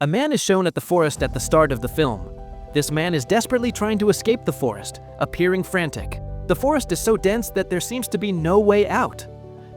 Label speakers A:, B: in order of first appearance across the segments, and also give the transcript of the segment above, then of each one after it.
A: A man is shown at the forest at the start of the film. This man is desperately trying to escape the forest, appearing frantic. The forest is so dense that there seems to be no way out.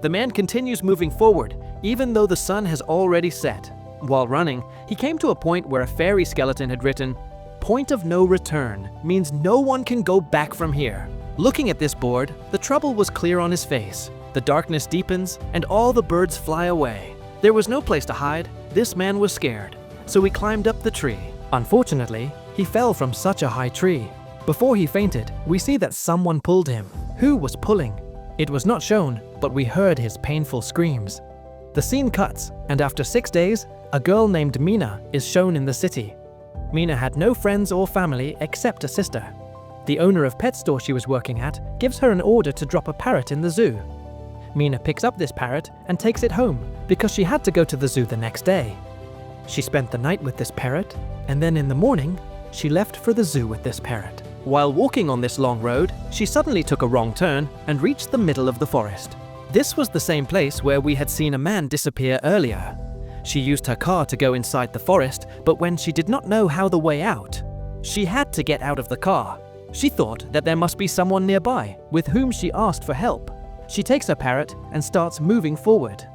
A: The man continues moving forward, even though the sun has already set. While running, he came to a point where a fairy skeleton had written, "Point of no return," means no one can go back from here. Looking at this board, the trouble was clear on his face. The darkness deepens, and all the birds fly away. There was no place to hide. This man was scared, so he climbed up the tree. Unfortunately, he fell from such a high tree. Before he fainted, we see that someone pulled him. Who was pulling? It was not shown, but we heard his painful screams. The scene cuts, and after 6 days, a girl named Mina is shown in the city. Mina had no friends or family except a sister. The owner of pet store she was working at gives her an order to drop a parrot in the zoo. Mina picks up this parrot and takes it home because she had to go to the zoo the next day. She spent the night with this parrot, and then in the morning, she left for the zoo with this parrot. While walking on this long road, she suddenly took a wrong turn and reached the middle of the forest. This was the same place where we had seen a man disappear earlier. She used her car to go inside the forest, but when she did not know how the way out, she had to get out of the car. She thought that there must be someone nearby, with whom she asked for help. She takes her parrot and starts moving forward.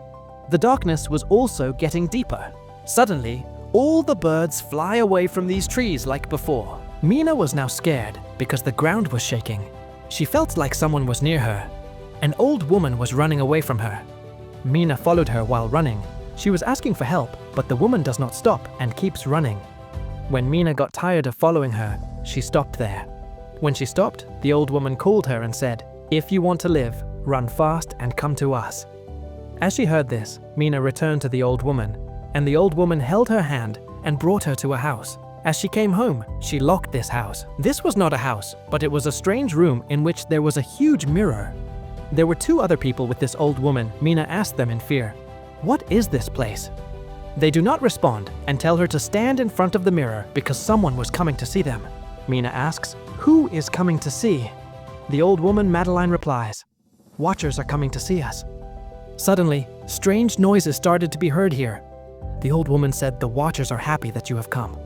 A: The darkness was also getting deeper. Suddenly, all the birds fly away from these trees like before. Mina was now scared because the ground was shaking. She felt like someone was near her. An old woman was running away from her. Mina followed her while running. She was asking for help, but the woman does not stop and keeps running. When Mina got tired of following her, she stopped there. When she stopped, the old woman called her and said, "If you want to live, run fast and come to us." As she heard this, Mina returned to the old woman, and the old woman held her hand and brought her to a house. As she came home, she locked this house. This was not a house, but it was a strange room in which there was a huge mirror. There were 2 other people with this old woman. Mina asked them in fear, "What is this place?" They do not respond and tell her to stand in front of the mirror because someone was coming to see them. Mina asks, "Who is coming to see?" The old woman Madeline replies, "Watchers are coming to see us." Suddenly, strange noises started to be heard here. The old woman said, "The Watchers are happy that you have come.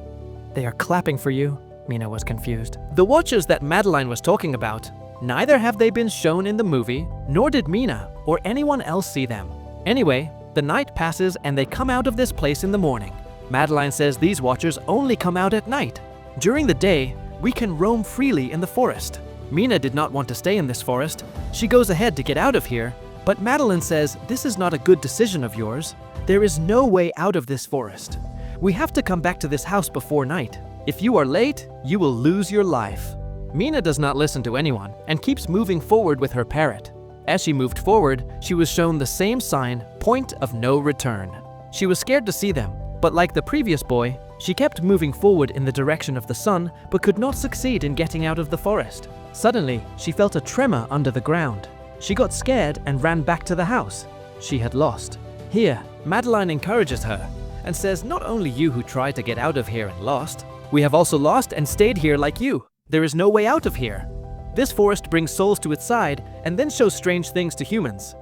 A: They are clapping for you." Mina was confused. The Watchers that Madeline was talking about, neither have they been shown in the movie, nor did Mina or anyone else see them. Anyway, the night passes and they come out of this place in the morning. Madeline says these Watchers only come out at night. During the day, we can roam freely in the forest. Mina did not want to stay in this forest. She goes ahead to get out of here, but Madeline says, "This is not a good decision of yours. There is no way out of this forest. We have to come back to this house before night. If you are late, you will lose your life." Mina does not listen to anyone and keeps moving forward with her parrot. As she moved forward, she was shown the same sign, "Point of no return." She was scared to see them, but like the previous boy, she kept moving forward in the direction of the sun but could not succeed in getting out of the forest. Suddenly, she felt a tremor under the ground. She got scared and ran back to the house. She had lost. Here, Madeline encourages her and says, "Not only you who tried to get out of here and lost, we have also lost and stayed here like you. There is no way out of here. This forest brings souls to its side and then shows strange things to humans.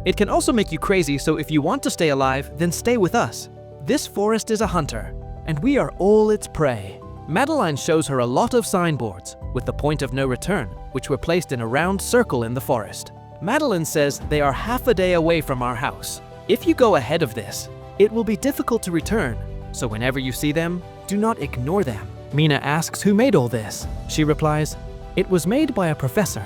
A: It can also make you crazy, so if you want to stay alive, then stay with us. This forest is a hunter, and we are all its prey." Madeline shows her a lot of signboards with the point of no return, which were placed in a round circle in the forest. Madeline says they are half a day away from our house. If you go ahead of this, it will be difficult to return, so whenever you see them, do not ignore them. Mina asks who made all this. She replies, "It was made by a professor."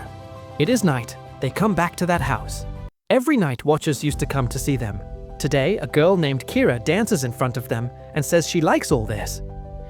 A: It is night. They come back to that house. Every night, Watchers used to come to see them. Today, a girl named Kira dances in front of them and says she likes all this.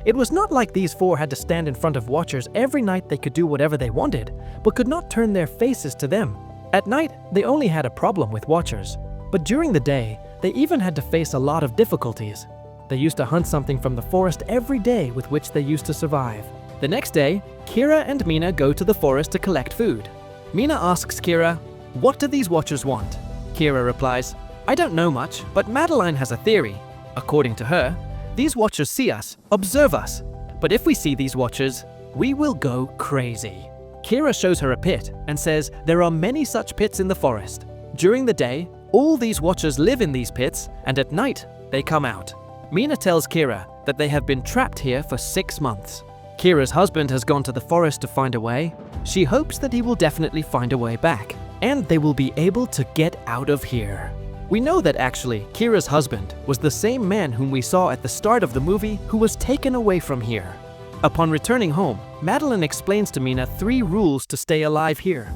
A: It was not like these 4 had to stand in front of Watchers every night. They could do whatever they wanted, but could not turn their faces to them. At night, they only had a problem with Watchers, but during the day, they even had to face a lot of difficulties. They used to hunt something from the forest every day with which they used to survive. The next day, Kira and Mina go to the forest to collect food. Mina asks Kira, "What do these Watchers want?" Kira replies, "I don't know much, but Madeline has a theory. According to her, these Watchers see us, observe us. But if we see these Watchers, we will go crazy." Kira shows her a pit and says there are many such pits in the forest. During the day, all these Watchers live in these pits, and at night, they come out. Mina tells Kira that they have been trapped here for 6 months. Kira's husband has gone to the forest to find a way. She hopes that he will definitely find a way back, and they will be able to get out of here. We know that actually, Kira's husband was the same man whom we saw at the start of the movie who was taken away from here. Upon returning home, Madeline explains to Mina 3 rules to stay alive here.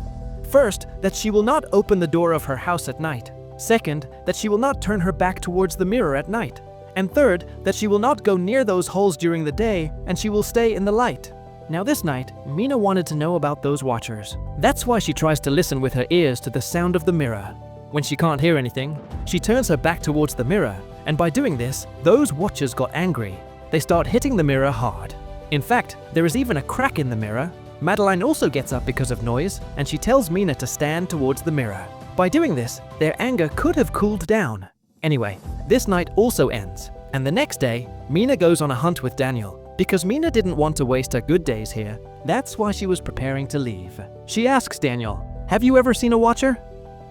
A: First, that she will not open the door of her house at night. Second, that she will not turn her back towards the mirror at night. And third, that she will not go near those holes during the day and she will stay in the light. Now this night, Mina wanted to know about those watchers. That's why she tries to listen with her ears to the sound of the mirror. When she can't hear anything, she turns her back towards the mirror, and by doing this, those watchers got angry. They start hitting the mirror hard. In fact, there is even a crack in the mirror. Madeline also gets up because of noise, and she tells Mina to stand towards the mirror. By doing this, their anger could have cooled down. Anyway, this night also ends, and the next day, Mina goes on a hunt with Daniel. Because Mina didn't want to waste her good days here, that's why she was preparing to leave. She asks Daniel, "Have you ever seen a watcher?"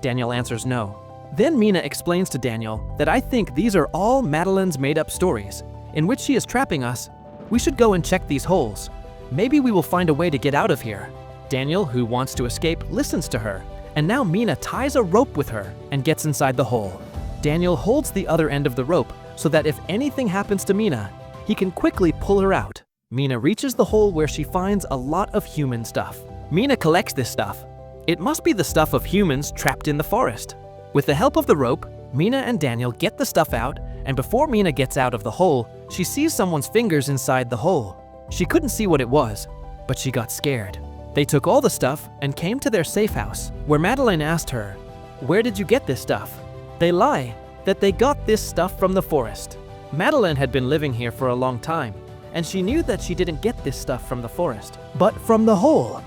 A: Daniel answers no. Then Mina explains to Daniel that I think these are all Madeline's made-up stories, in which she is trapping us. We should go and check these holes. Maybe we will find a way to get out of here. Daniel, who wants to escape, listens to her, and now Mina ties a rope with her and gets inside the hole. Daniel holds the other end of the rope so that if anything happens to Mina, he can quickly pull her out. Mina reaches the hole where she finds a lot of human stuff. Mina collects this stuff. It must be the stuff of humans trapped in the forest. With the help of the rope, Mina and Daniel get the stuff out, and before Mina gets out of the hole, she sees someone's fingers inside the hole. She couldn't see what it was, but she got scared. They took all the stuff and came to their safe house, where Madeline asked her, "Where did you get this stuff?" They lie that they got this stuff from the forest. Madeline had been living here for a long time, and she knew that she didn't get this stuff from the forest, but from the hole.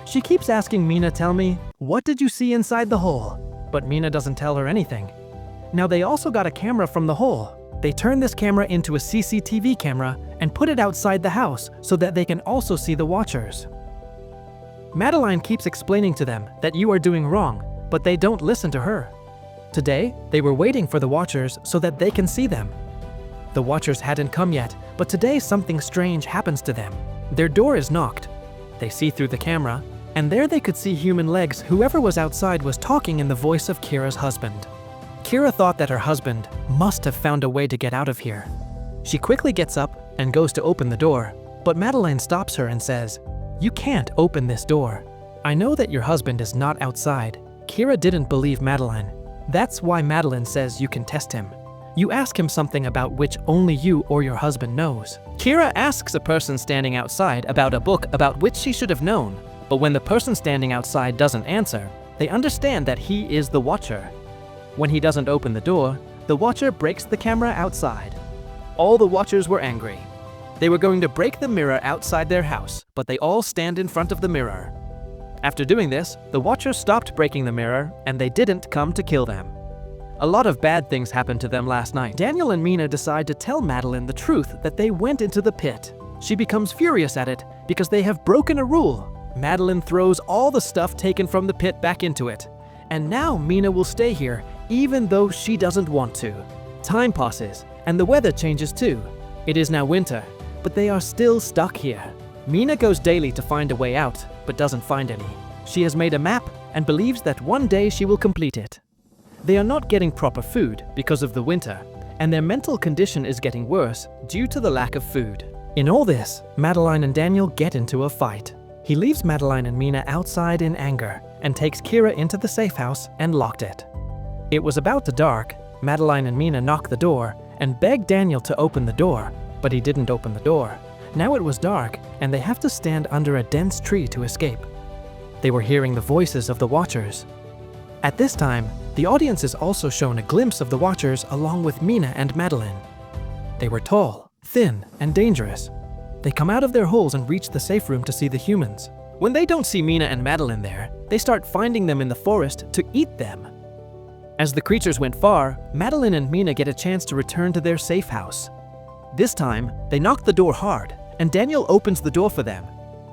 A: She keeps asking Mina, "Tell me, what did you see inside the hole?" But Mina doesn't tell her anything. Now they also got a camera from the hole. They turn this camera into a CCTV camera and put it outside the house so that they can also see the watchers. Madeline keeps explaining to them that you are doing wrong, but they don't listen to her. Today, they were waiting for the watchers so that they can see them. The watchers hadn't come yet, but today something strange happens to them. Their door is knocked. They see through the camera, and there they could see human legs. Whoever was outside was talking in the voice of Kira's husband. Kira thought that her husband must have found a way to get out of here. She quickly gets up and goes to open the door, but Madeline stops her and says, "You can't open this door. I know that your husband is not outside." Kira didn't believe Madeline. That's why Madeline says you can test him. You ask him something about which only you or your husband knows. Kira asks a person standing outside about a book about which she should have known, but when the person standing outside doesn't answer, they understand that he is the watcher. When he doesn't open the door, the watcher breaks the camera outside. All the watchers were angry. They were going to break the mirror outside their house, but they all stand in front of the mirror. After doing this, the watchers stopped breaking the mirror, and they didn't come to kill them. A lot of bad things happened to them last night. Daniel and Mina decide to tell Madeline the truth that they went into the pit. She becomes furious at it because they have broken a rule. Madeline throws all the stuff taken from the pit back into it. And now Mina will stay here even though she doesn't want to. Time passes, and the weather changes too. It is now winter, but they are still stuck here. Mina goes daily to find a way out, but doesn't find any. She has made a map and believes that one day she will complete it. They are not getting proper food because of the winter, and their mental condition is getting worse due to the lack of food. In all this, Madeline and Daniel get into a fight. He leaves Madeline and Mina outside in anger and takes Kira into the safe house and locked it. It was about to dark. Madeline and Mina knock the door and beg Daniel to open the door, but he didn't open the door. Now it was dark, and they have to stand under a dense tree to escape. They were hearing the voices of the watchers. At this time, the audience is also shown a glimpse of the watchers along with Mina and Madeline. They were tall, thin, and dangerous. They come out of their holes and reach the safe room to see the humans. When they don't see Mina and Madeline there, they start finding them in the forest to eat them. As the creatures went far, Madeline and Mina get a chance to return to their safe house. This time, they knock the door hard, and Daniel opens the door for them.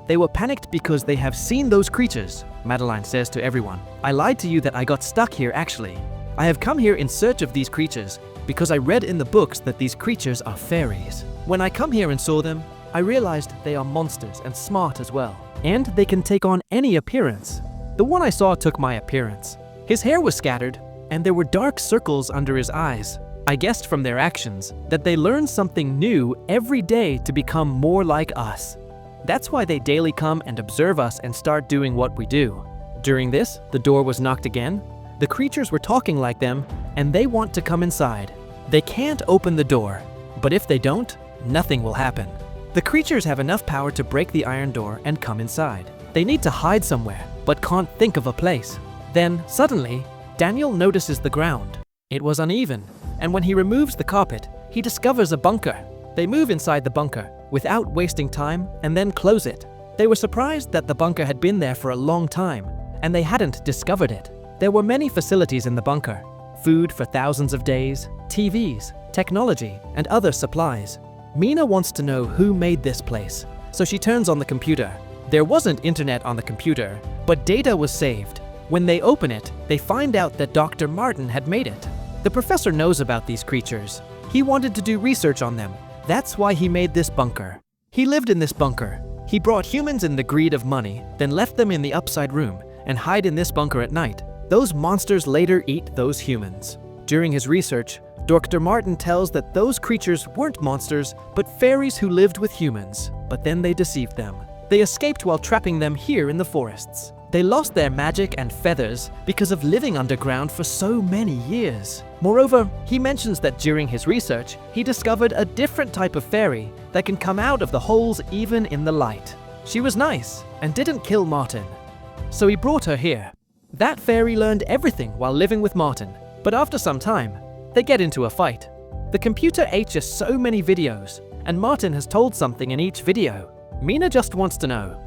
A: They were panicked because they have seen those creatures. Madeline says to everyone, "I lied to you that I got stuck here actually. I have come here in search of these creatures, because I read in the books that these creatures are fairies. When I come here and saw them, I realized they are monsters and smart as well. And they can take on any appearance. The one I saw took my appearance. His hair was scattered, and there were dark circles under his eyes. I guessed from their actions that they learn something new every day to become more like us. That's why they daily come and observe us and start doing what we do. During this, the door was knocked again. The creatures were talking like them, and they want to come inside. They can't open the door, but if they don't, nothing will happen. The creatures have enough power to break the iron door and come inside. They need to hide somewhere, but can't think of a place. Then, suddenly, Daniel notices the ground. It was uneven, and when he removes the carpet, he discovers a bunker. They move inside the bunker, without wasting time, and then close it. They were surprised that the bunker had been there for a long time, and they hadn't discovered it. There were many facilities in the bunker. Food for thousands of days, TVs, technology, and other supplies. Mina wants to know who made this place, so she turns on the computer. There wasn't internet on the computer, but data was saved. When they open it, they find out that Dr. Martin had made it. The professor knows about these creatures. He wanted to do research on them. That's why he made this bunker. He lived in this bunker. He brought humans in the greed of money, then left them in the upside room and hide in this bunker at night. Those monsters later eat those humans. During his research, Dr. Martin tells that those creatures weren't monsters, but fairies who lived with humans. But then they deceived them. They escaped while trapping them here in the forests. They lost their magic and feathers because of living underground for so many years. Moreover, he mentions that during his research, he discovered a different type of fairy that can come out of the holes even in the light. She was nice and didn't kill Martin, so he brought her here. That fairy learned everything while living with Martin, but after some time, they get into a fight. The computer ate just so many videos, and Martin has told something in each video. Mina just wants to know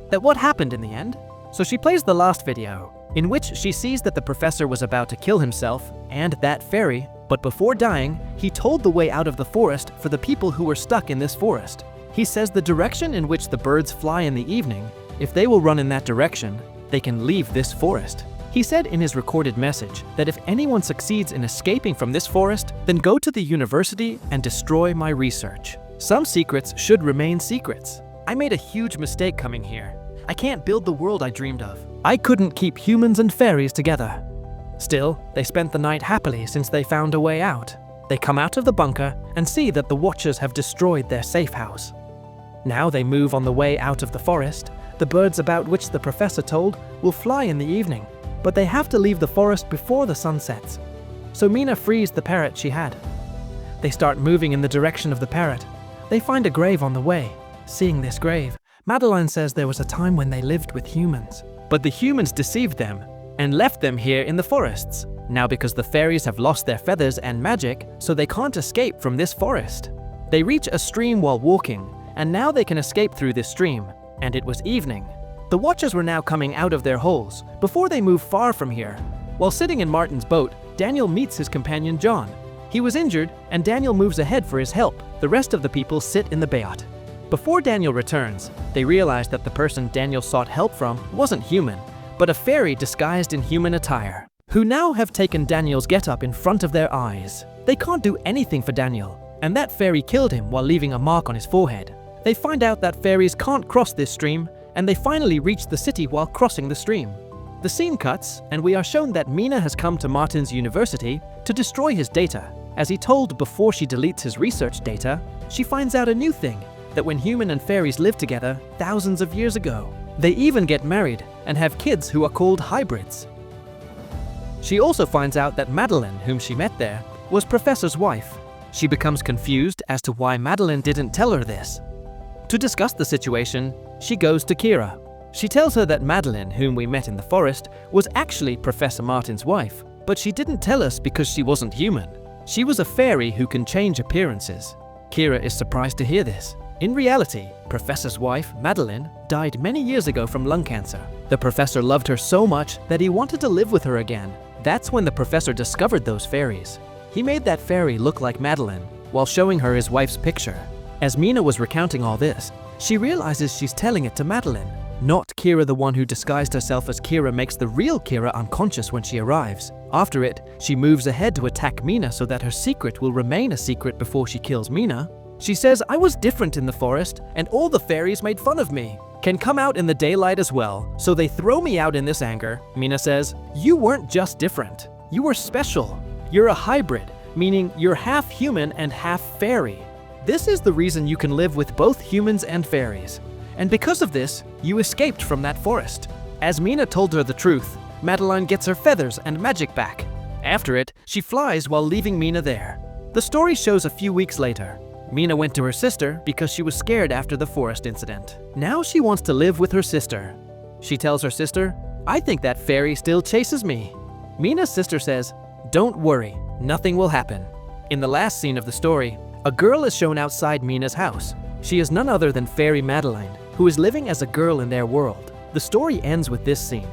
A: that what happened in the end. So she plays the last video, in which she sees that the professor was about to kill himself and that fairy, but before dying, he told the way out of the forest for the people who were stuck in this forest. He says the direction in which the birds fly in the evening, if they will run in that direction, they can leave this forest. He said in his recorded message that if anyone succeeds in escaping from this forest, then go to the university and destroy my research. Some secrets should remain secrets. I made a huge mistake coming here. I can't build the world I dreamed of. I couldn't keep humans and fairies together. Still, they spent the night happily since they found a way out. They come out of the bunker and see that the Watchers have destroyed their safe house. Now they move on the way out of the forest. The birds about which the professor told will fly in the evening, but they have to leave the forest before the sun sets. So Mina frees the parrot she had. They start moving in the direction of the parrot. They find a grave on the way. Seeing this grave, Madeline says there was a time when they lived with humans, but the humans deceived them and left them here in the forests. Now because the fairies have lost their feathers and magic, so they can't escape from this forest. They reach a stream while walking, and now they can escape through this stream, and it was evening. The Watchers were now coming out of their holes before they move far from here. While sitting in Martin's boat, Daniel meets his companion John. He was injured, and Daniel moves ahead for his help. The rest of the people sit in the boat. Before Daniel returns, they realize that the person Daniel sought help from wasn't human, but a fairy disguised in human attire, who now have taken Daniel's getup in front of their eyes. They can't do anything for Daniel, and that fairy killed him while leaving a mark on his forehead. They find out that fairies can't cross this stream, and they finally reach the city while crossing the stream. The scene cuts, and we are shown that Mina has come to Martin's university to destroy his data. As he told before she deletes his research data, she finds out a new thing, that when human and fairies lived together thousands of years ago, they even get married and have kids who are called hybrids. She also finds out that Madeline, whom she met there, was Professor's wife. She becomes confused as to why Madeline didn't tell her this. To discuss the situation, she goes to Kira. She tells her that Madeline, whom we met in the forest, was actually Professor Martin's wife, but she didn't tell us because she wasn't human. She was a fairy who can change appearances. Kira is surprised to hear this. In reality, Professor's wife, Madeline, died many years ago from lung cancer. The professor loved her so much that he wanted to live with her again. That's when the professor discovered those fairies. He made that fairy look like Madeline while showing her his wife's picture. As Mina was recounting all this, she realizes she's telling it to Madeline. Not Kira, the one who disguised herself as Kira, makes the real Kira unconscious when she arrives. After it, she moves ahead to attack Mina so that her secret will remain a secret before she kills Mina. She says, "I was different in the forest, and all the fairies made fun of me. Can come out in the daylight as well, so they throw me out in this anger." Mina says, "You weren't just different. You were special. You're a hybrid, meaning you're half human and half fairy. This is the reason you can live with both humans and fairies. And because of this, you escaped from that forest." As Mina told her the truth, Madeline gets her feathers and magic back. After it, she flies while leaving Mina there. The story shows a few weeks later. Mina went to her sister because she was scared after the forest incident. Now she wants to live with her sister. She tells her sister, "I think that fairy still chases me." Mina's sister says, "Don't worry, nothing will happen." In the last scene of the story, a girl is shown outside Mina's house. She is none other than Fairy Madeline, who is living as a girl in their world. The story ends with this scene.